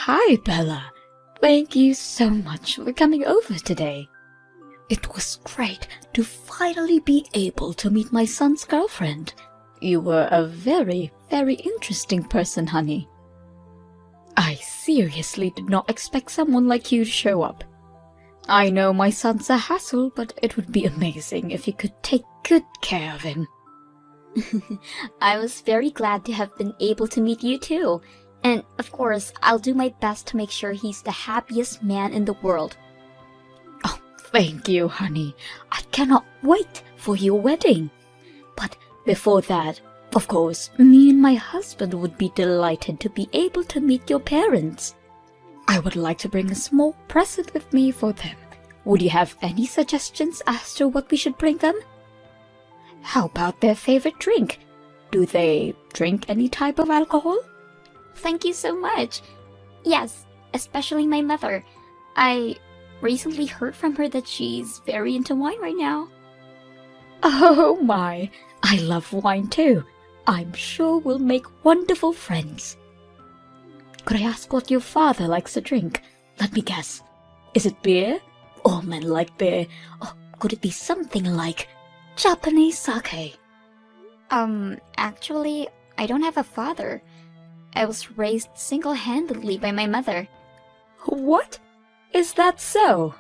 Hi, Bella. Thank you so much for coming over today. It was great to finally be able to meet my son's girlfriend. You were a very, very interesting person, honey. I seriously did not expect someone like you to show up. I know my son's a hassle, but it would be amazing if you could take good care of him. I was very glad to have been able to meet you too. And of course, I'll do my best to make sure he's the happiest man in the world. Oh, thank you, honey. I cannot wait for your wedding. But before that, of course, me and my husband would be delighted to be able to meet your parents. I would like to bring a small present with me for them. Would you have any suggestions as to what we should bring them? How about their favorite drink? Do they drink any type of alcohol? Thank you so much. Yes, especially my mother. I recently heard from her that she's very into wine right now. Oh my, I love wine too. I'm sure we'll make wonderful friends. Could I ask what your father likes to drink? Let me guess. Is it beer? All men like beer. Or could it be something like Japanese sake? Actually, I don't have a father. I was raised single-handedly by my mother. What? Is that so?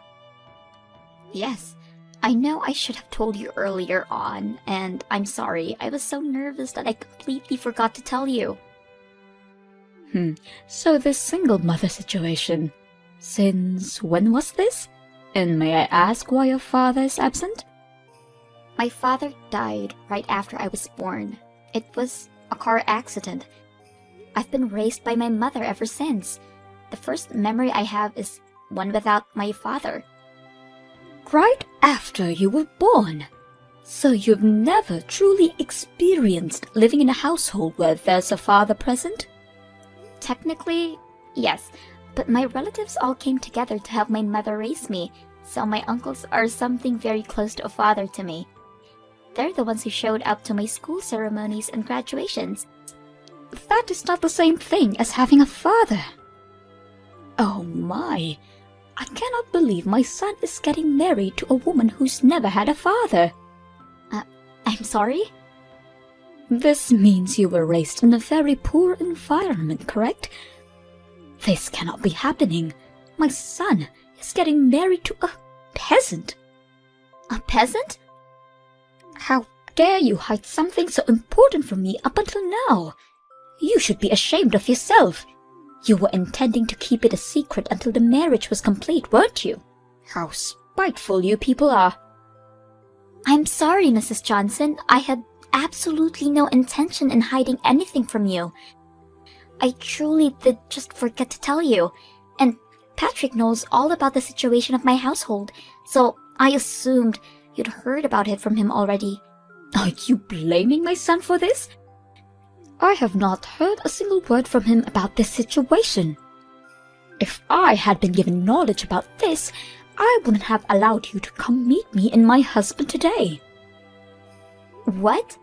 Yes. I know I should have told you earlier on, and I'm sorry. I was so nervous that I completely forgot to tell you. So this single mother situation. Since when was this? And may I ask why your father is absent? My father died right after I was born. It was a car accident. I've been raised by my mother ever since. The first memory I have is one without my father. Right after you were born. So you've never truly experienced living in a household where there's a father present? Technically, yes, but my relatives all came together to help my mother raise me, so my uncles are something very close to a father to me. They're the ones who showed up to my school ceremonies and graduations. That is not the same thing as having a father. Oh my, I cannot believe my son is getting married to a woman who's never had a father. I'm sorry? This means you were raised in a very poor environment, correct? This cannot be happening. My son is getting married to a peasant. A peasant? How dare you hide something so important from me up until now? You should be ashamed of yourself. You were intending to keep it a secret until the marriage was complete, weren't you? How spiteful you people are. I'm sorry, Mrs. Johnson. I had absolutely no intention in hiding anything from you. I truly did just forget to tell you. And Patrick knows all about the situation of my household, so I assumed you'd heard about it from him already. Are you blaming my son for this? I have not heard a single word from him about this situation. If I had been given knowledge about this, I wouldn't have allowed you to come meet me and my husband today. What?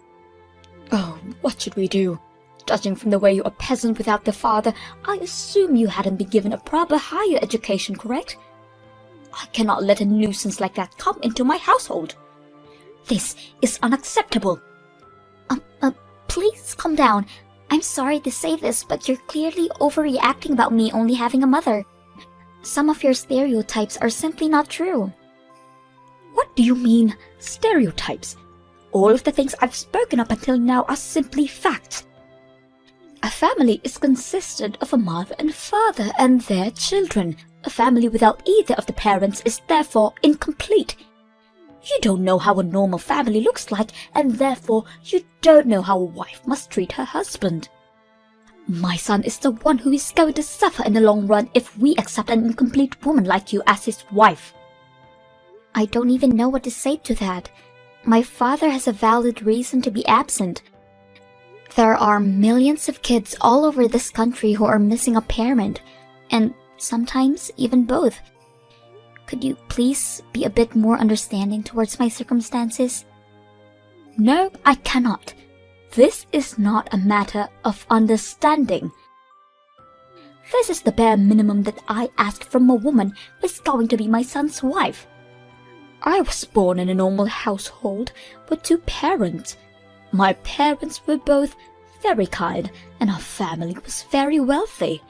Oh, what should we do? Judging from the way you're a peasant without the father, I assume you hadn't been given a proper higher education, correct? I cannot let a nuisance like that come into my household. This is unacceptable. Please calm down. I'm sorry to say this, but you're clearly overreacting about me only having a mother. Some of your stereotypes are simply not true. What do you mean, stereotypes? All of the things I've spoken up until now are simply facts. A family is consisted of a mother and father and their children. A family without either of the parents is therefore incomplete. You don't know how a normal family looks like, and therefore you don't know how a wife must treat her husband. My son is the one who is going to suffer in the long run if we accept an incomplete woman like you as his wife. I don't even know what to say to that. My father has a valid reason to be absent. There are millions of kids all over this country who are missing a parent, and sometimes even both. Could you please be a bit more understanding towards my circumstances? No, I cannot. This is not a matter of understanding. This is the bare minimum that I ask from a woman who is going to be my son's wife. I was born in a normal household with 2 parents. My parents were both very kind, and our family was very wealthy.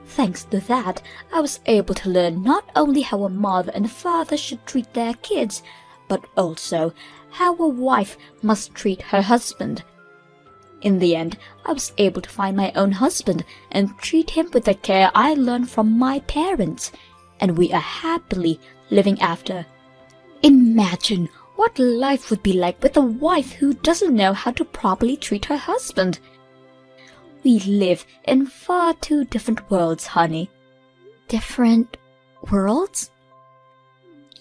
Thanks to that, I was able to learn not only how a mother and father should treat their kids, but also how a wife must treat her husband. In the end, I was able to find my own husband and treat him with the care I learned from my parents, and we are happily living after. Imagine what life would be like with a wife who doesn't know how to properly treat her husband. We live in far too different worlds, honey. Different worlds?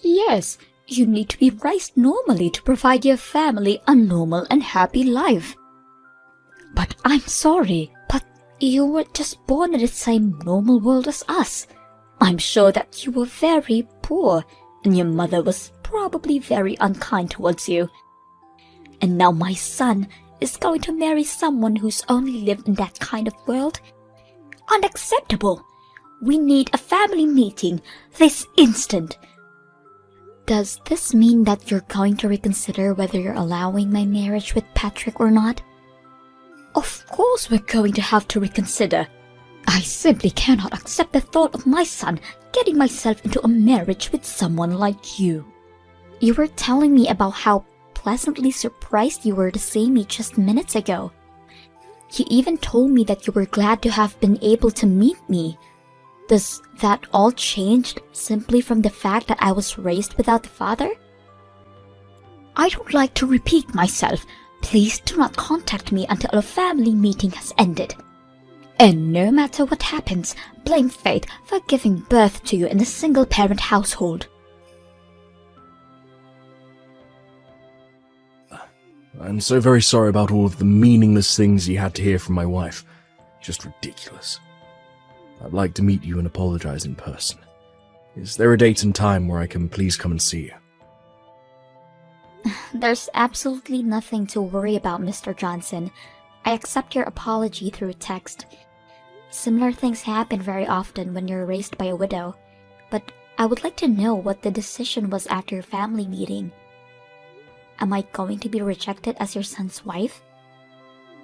Yes, you need to be raised normally to provide your family a normal and happy life. But I'm sorry, but you were just born in the same normal world as us. I'm sure that you were very poor, and your mother was probably very unkind towards you. And now my son is going to marry someone who's only lived in that kind of world? Unacceptable! We need a family meeting this instant. Does this mean that you're going to reconsider whether you're allowing my marriage with Patrick or not? Of course we're going to have to reconsider. I simply cannot accept the thought of my son getting myself into a marriage with someone like you. You were telling me about how pleasantly surprised you were to see me just minutes ago. You even told me that you were glad to have been able to meet me. Does that all change simply from the fact that I was raised without a father? I don't like to repeat myself. Please do not contact me until a family meeting has ended. And no matter what happens, blame fate for giving birth to you in a single-parent household. I'm so very sorry about all of the meaningless things you had to hear from my wife. Just ridiculous. I'd like to meet you and apologize in person. Is there a date and time where I can please come and see you? There's absolutely nothing to worry about, Mr. Johnson. I accept your apology through text. Similar things happen very often when you're raised by a widow, but I would like to know what the decision was after your family meeting. Am I going to be rejected as your son's wife?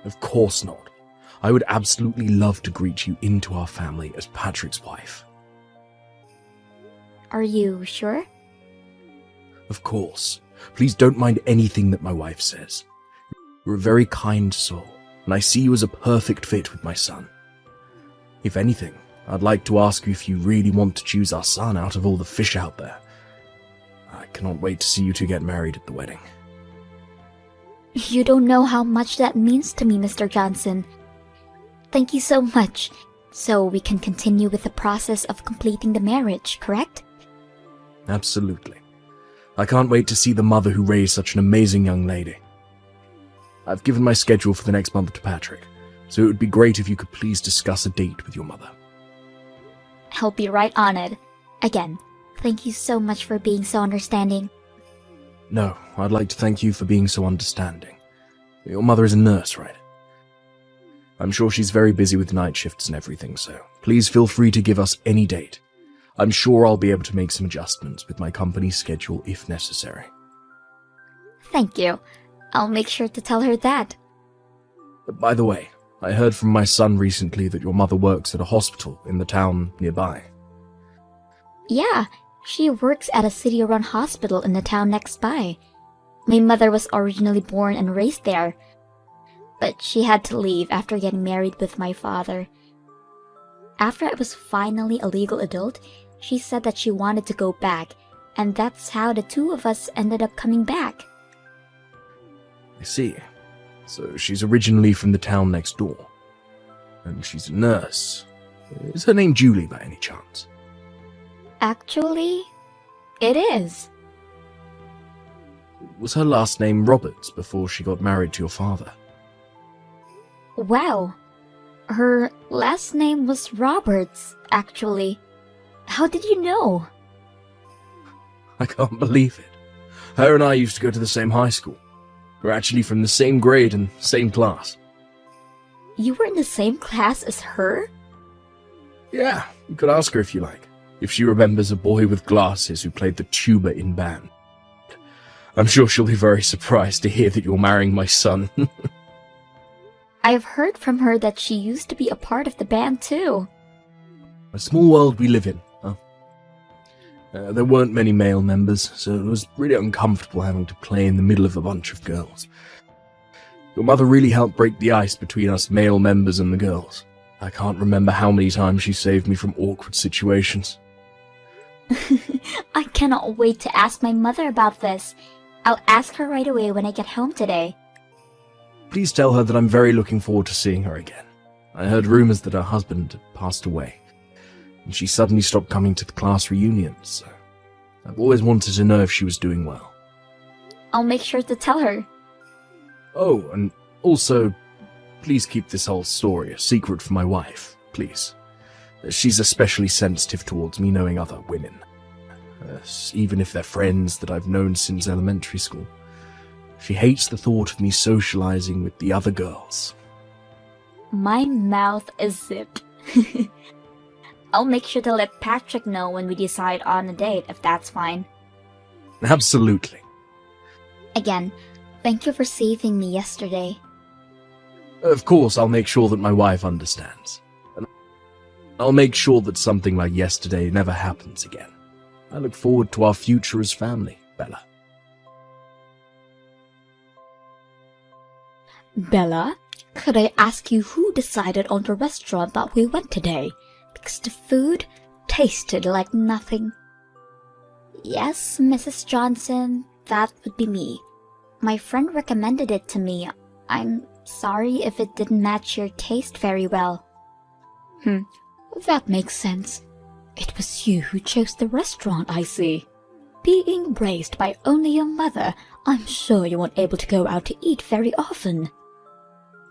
Of course not. I would absolutely love to greet you into our family as Patrick's wife. Are you sure? Of course. Please don't mind anything that my wife says. You're a very kind soul, and I see you as a perfect fit with my son. If anything, I'd like to ask you if you really want to choose our son out of all the fish out there. I cannot wait to see you two get married at the wedding. You don't know how much that means to me, Mr. Johnson. Thank you so much. So we can continue with the process of completing the marriage, correct? Absolutely. I can't wait to see the mother who raised such an amazing young lady. I've given my schedule for the next month to Patrick, so it would be great if you could please discuss a date with your mother. I'll be right on it. Again, thank you so much for being so understanding. No, I'd like to thank you for being so understanding. Your mother is a nurse, right? I'm sure she's very busy with night shifts and everything, so please feel free to give us any date. I'm sure I'll be able to make some adjustments with my company's schedule if necessary. Thank you. I'll make sure to tell her that. By the way, I heard from my son recently that your mother works at a hospital in the town nearby. Yeah, she works at a city-run hospital in the town next by. My mother was originally born and raised there, but she had to leave after getting married with my father. After I was finally a legal adult, she said that she wanted to go back, and that's how the two of us ended up coming back. I see. So she's originally from the town next door. And she's a nurse. Is her name Julie by any chance? Actually, it is. Was her last name Roberts before she got married to your father? Wow. Her last name was Roberts, actually. How did you know? I can't believe it. Her and I used to go to the same high school. We're actually from the same grade and same class. You were in the same class as her? Yeah, you could ask her if you like, if she remembers a boy with glasses who played the tuba in band. I'm sure she'll be very surprised to hear that you're marrying my son. I've heard from her that she used to be a part of the band too. A small world we live in, huh? There weren't many male members, so it was really uncomfortable having to play in the middle of a bunch of girls. Your mother really helped break the ice between us male members and the girls. I can't remember how many times she saved me from awkward situations. I cannot wait to ask my mother about this. I'll ask her right away when I get home today. Please tell her that I'm very looking forward to seeing her again. I heard rumors that her husband had passed away, and she suddenly stopped coming to the class reunions, so I've always wanted to know if she was doing well. I'll make sure to tell her. Oh, and also, please keep this whole story a secret from my wife, please. She's especially sensitive towards me knowing other women, even if they're friends that I've known since elementary school. She hates the thought of me socializing with the other girls. My mouth is zipped. I'll make sure to let Patrick know when we decide on a date, if that's fine. Absolutely. Again, thank you for saving me yesterday. Of course, I'll make sure that my wife understands. And I'll make sure that something like yesterday never happens again. I look forward to our future as family, Bella. Bella, could I ask you who decided on the restaurant that we went today? Because the food tasted like nothing. Yes, Mrs. Johnson, that would be me. My friend recommended it to me. I'm sorry if it didn't match your taste very well. That makes sense. It was you who chose the restaurant, I see. Being raised by only your mother, I'm sure you weren't able to go out to eat very often.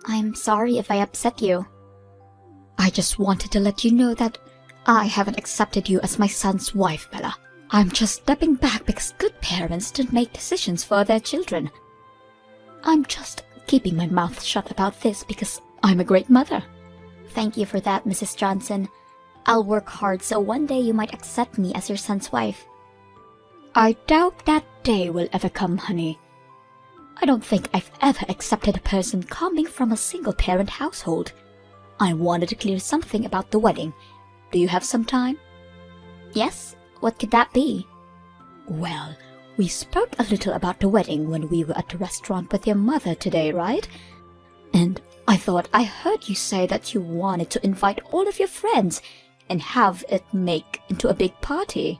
I'm sorry if I upset you. I just wanted to let you know that I haven't accepted you as my son's wife, Bella. I'm just stepping back because good parents don't make decisions for their children. I'm just keeping my mouth shut about this because I'm a great mother. Thank you for that, Mrs. Johnson. I'll work hard so one day you might accept me as your son's wife. I doubt that day will ever come, honey. I don't think I've ever accepted a person coming from a single-parent household. I wanted to clear something about the wedding. Do you have some time? Yes? What could that be? Well, we spoke a little about the wedding when we were at the restaurant with your mother today, right? And I thought I heard you say that you wanted to invite all of your friends and have it make into a big party.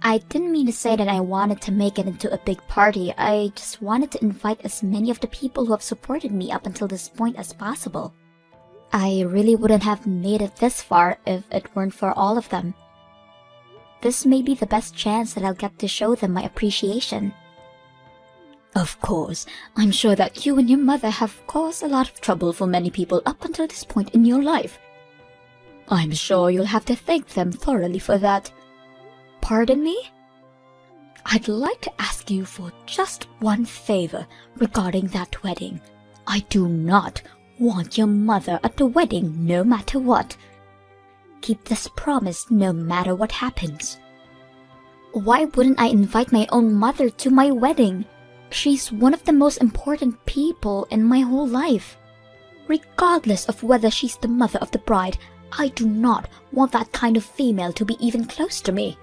I didn't mean to say that I wanted to make it into a big party. I just wanted to invite as many of the people who have supported me up until this point as possible. I really wouldn't have made it this far if it weren't for all of them. This may be the best chance that I'll get to show them my appreciation. Of course, I'm sure that you and your mother have caused a lot of trouble for many people up until this point in your life. I'm sure you'll have to thank them thoroughly for that. Pardon me? I'd like to ask you for just one favor regarding that wedding. I do not want your mother at the wedding no matter what. Keep this promise no matter what happens. Why wouldn't I invite my own mother to my wedding? She's one of the most important people in my whole life. Regardless of whether she's the mother of the bride, I do not want that kind of female to be even close to me.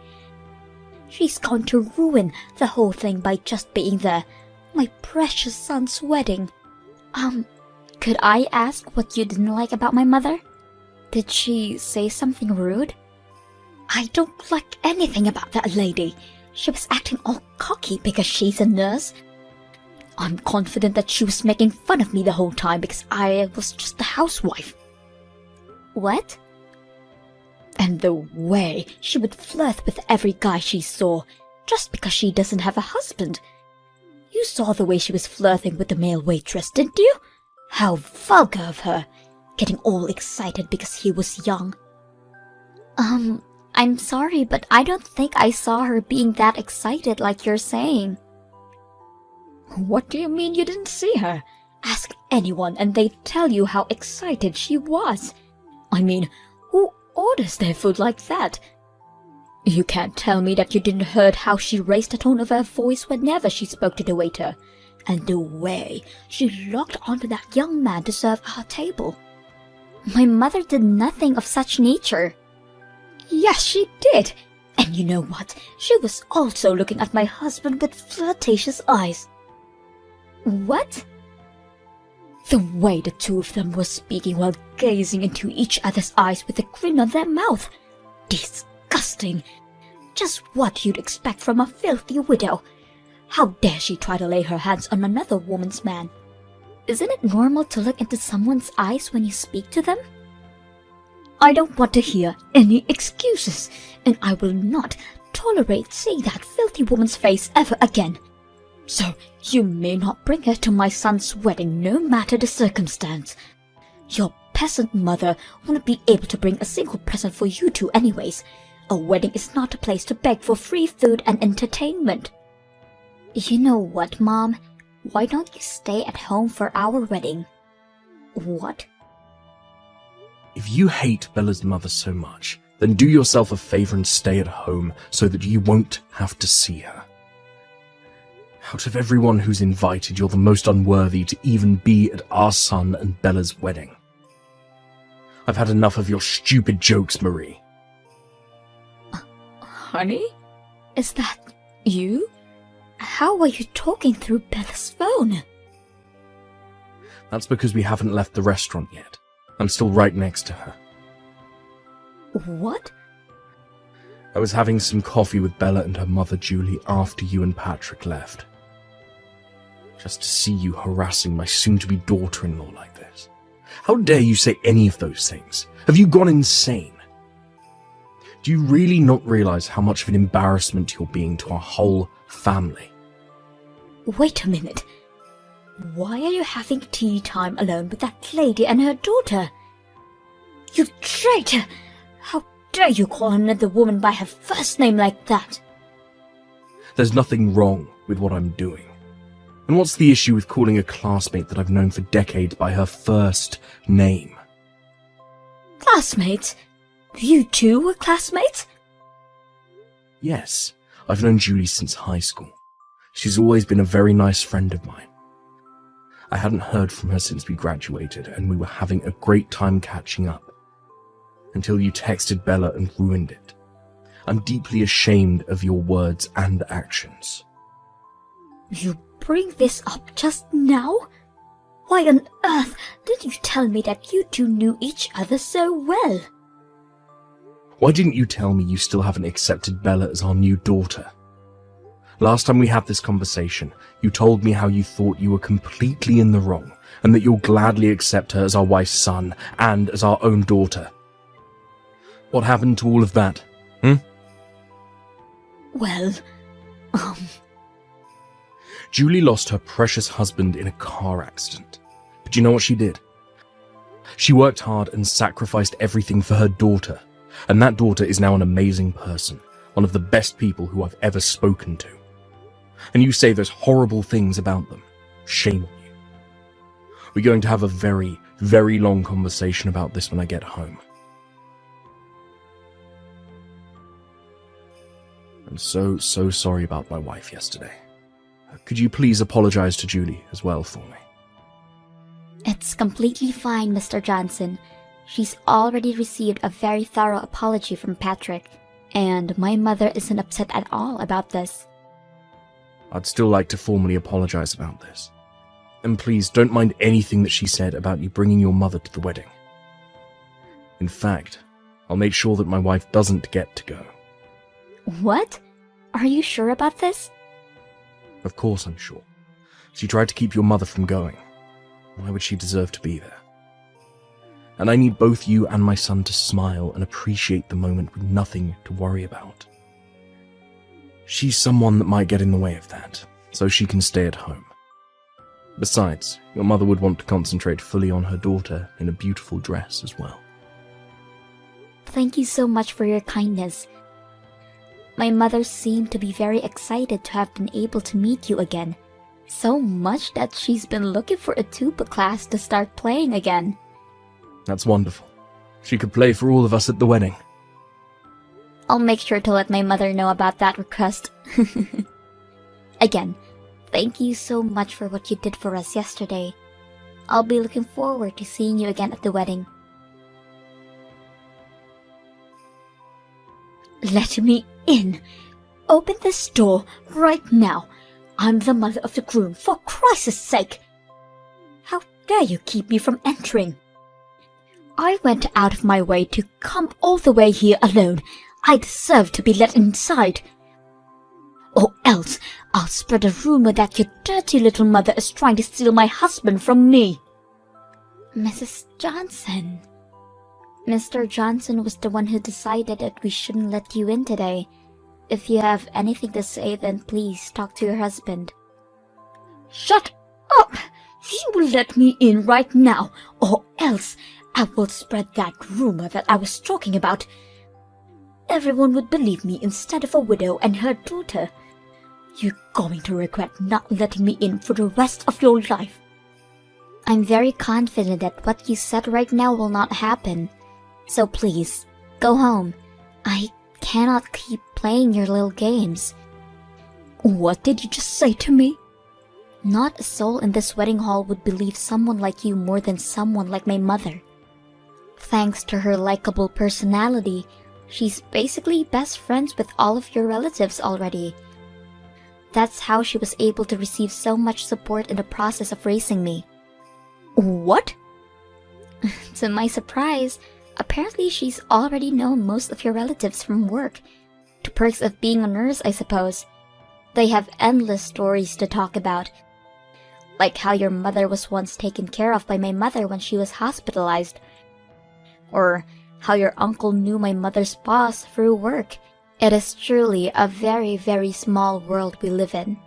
She's going to ruin the whole thing by just being there. My precious son's wedding. Could I ask what you didn't like about my mother? Did she say something rude? I don't like anything about that lady. She was acting all cocky because she's a nurse. I'm confident that she was making fun of me the whole time because I was just a housewife. What? And the way she would flirt with every guy she saw, just because she doesn't have a husband. You saw the way she was flirting with the male waitress, didn't you? How vulgar of her, getting all excited because he was young. I'm sorry, but I don't think I saw her being that excited like you're saying. What do you mean you didn't see her? Ask anyone and they'd tell you how excited she was. I mean, who orders their food like that? You can't tell me that you didn't heard how she raised the tone of her voice whenever she spoke to the waiter, and the way she locked onto that young man to serve our table. My mother did nothing of such nature. Yes, she did. And you know what? She was also looking at my husband with flirtatious eyes. What? The way the two of them were speaking while gazing into each other's eyes with a grin on their mouth. Disgusting. Just what you'd expect from a filthy widow. How dare she try to lay her hands on another woman's man? Isn't it normal to look into someone's eyes when you speak to them? I don't want to hear any excuses, and I will not tolerate seeing that filthy woman's face ever again. So you may not bring her to my son's wedding, no matter the circumstance. Your peasant mother wouldn't be able to bring a single present for you two anyways. A wedding is not a place to beg for free food and entertainment. You know what, Mom? Why don't you stay at home for our wedding? What? If you hate Bella's mother so much, then do yourself a favor and stay at home so that you won't have to see her. Out of everyone who's invited, you're the most unworthy to even be at our son and Bella's wedding. I've had enough of your stupid jokes, Marie. Honey? Is that you? How are you talking through Bella's phone? That's because we haven't left the restaurant yet. I'm still right next to her. What? I was having some coffee with Bella and her mother Julie after you and Patrick left. Just to see you harassing my soon-to-be daughter-in-law like this. How dare you say any of those things? Have you gone insane? Do you really not realize how much of an embarrassment you're being to our whole family? Wait a minute. Why are you having tea time alone with that lady and her daughter? You traitor! How dare you call another woman by her first name like that? There's nothing wrong with what I'm doing. And what's the issue with calling a classmate that I've known for decades by her first name? Classmates? You two were classmates? Yes, I've known Julie since high school. She's always been a very nice friend of mine. I hadn't heard from her since we graduated, and we were having a great time catching up. Until you texted Bella and ruined it. I'm deeply ashamed of your words and actions. You bring this up just now? Why on earth did you tell me that you two knew each other so well? Why didn't you tell me you still haven't accepted Bella as our new daughter? Last time we had this conversation, you told me how you thought you were completely in the wrong, and that you'll gladly accept her as our wife's son, and as our own daughter. What happened to all of that, Well, Julie lost her precious husband in a car accident. But you know what she did? She worked hard and sacrificed everything for her daughter, and that daughter is now an amazing person, one of the best people who I've ever spoken to. And you say those horrible things about them. Shame on you. We're going to have a very, very long conversation about this when I get home. I'm so sorry about my wife yesterday. Could you please apologize to Julie as well for me? It's completely fine, Mr. Johnson. She's already received a very thorough apology from Patrick, and my mother isn't upset at all about this. I'd still like to formally apologize about this. And please don't mind anything that she said about you bringing your mother to the wedding. In fact, I'll make sure that my wife doesn't get to go. What? Are you sure about this? Of course I'm sure. She tried to keep your mother from going. Why would she deserve to be there? And I need both you and my son to smile and appreciate the moment with nothing to worry about. She's someone that might get in the way of that, so she can stay at home. Besides, your mother would want to concentrate fully on her daughter in a beautiful dress as well. Thank you so much for your kindness. My mother seemed to be very excited to have been able to meet you again. So much that she's been looking for a tuba class to start playing again. That's wonderful. She could play for all of us at the wedding. I'll make sure to let my mother know about that request. Again, thank you so much for what you did for us yesterday. I'll be looking forward to seeing you again at the wedding. Let me in. Open this door right now. I'm the mother of the groom, for Christ's sake. How dare you keep me from entering? I went out of my way to come all the way here alone. I deserve to be let inside. Or else I'll spread a rumor that your dirty little mother is trying to steal my husband from me. Mrs. Johnson. Mr. Johnson was the one who decided that we shouldn't let you in today. If you have anything to say, then please talk to your husband. Shut up! You will let me in right now, or else I will spread that rumor that I was talking about. Everyone would believe me instead of a widow and her daughter. You're going to regret not letting me in for the rest of your life. I'm very confident that what you said right now will not happen. So please, go home. I cannot keep playing your little games. What did you just say to me? Not a soul in this wedding hall would believe someone like you more than someone like my mother. Thanks to her likable personality, she's basically best friends with all of your relatives already. That's how she was able to receive so much support in the process of raising me. What? To my surprise, apparently she's already known most of your relatives from work. The perks of being a nurse, I suppose. They have endless stories to talk about. Like how your mother was once taken care of by my mother when she was hospitalized. Or how your uncle knew my mother's boss through work. It is truly a very, very small world we live in.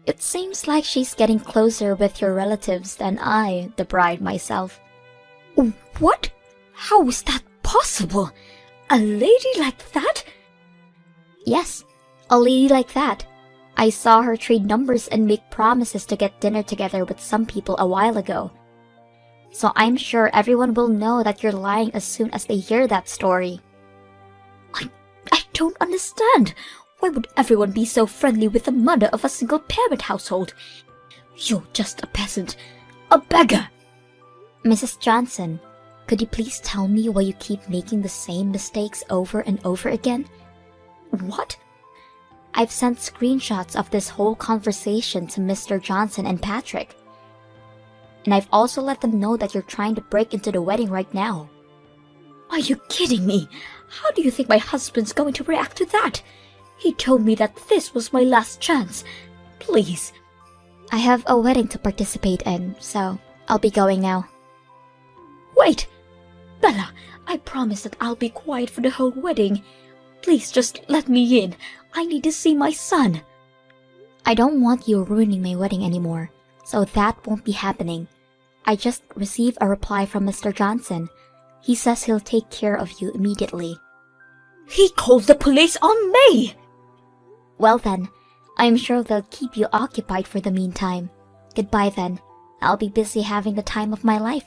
It seems like she's getting closer with your relatives than I, the bride myself. What? How is that possible? A lady like that? Yes, a lady like that. I saw her trade numbers and make promises to get dinner together with some people a while ago. So I'm sure everyone will know that you're lying as soon as they hear that story. I don't understand. Why would everyone be so friendly with the mother of a single-parent household? You're just a peasant, a beggar. Mrs. Johnson, could you please tell me why you keep making the same mistakes over and over again? What? I've sent screenshots of this whole conversation to Mr. Johnson and Patrick. And I've also let them know that you're trying to break into the wedding right now. Are you kidding me? How do you think my husband's going to react to that? He told me that this was my last chance. Please. I have a wedding to participate in, so I'll be going now. Wait! Bella, I promise that I'll be quiet for the whole wedding. Please just let me in. I need to see my son. I don't want you ruining my wedding anymore, so that won't be happening. I just received a reply from Mr. Johnson. He says he'll take care of you immediately. He called the police on me! Well then, I'm sure they'll keep you occupied for the meantime. Goodbye then. I'll be busy having the time of my life.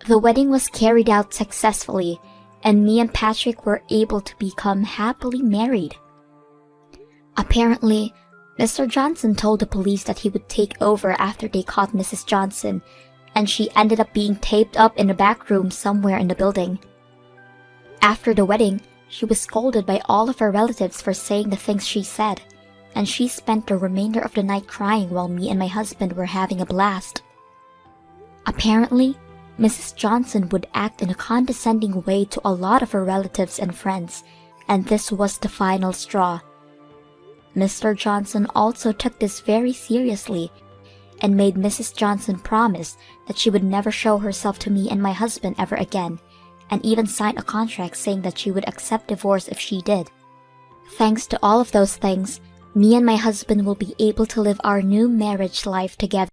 The wedding was carried out successfully, and me and Patrick were able to become happily married. Apparently, Mr. Johnson told the police that he would take over after they caught Mrs. Johnson, and she ended up being taped up in a back room somewhere in the building. After the wedding, she was scolded by all of her relatives for saying the things she said, and she spent the remainder of the night crying while me and my husband were having a blast. Apparently, Mrs. Johnson would act in a condescending way to a lot of her relatives and friends, and this was the final straw. Mr. Johnson also took this very seriously and made Mrs. Johnson promise that she would never show herself to me and my husband ever again, and even sign a contract saying that she would accept divorce if she did. Thanks to all of those things, me and my husband will be able to live our new marriage life together.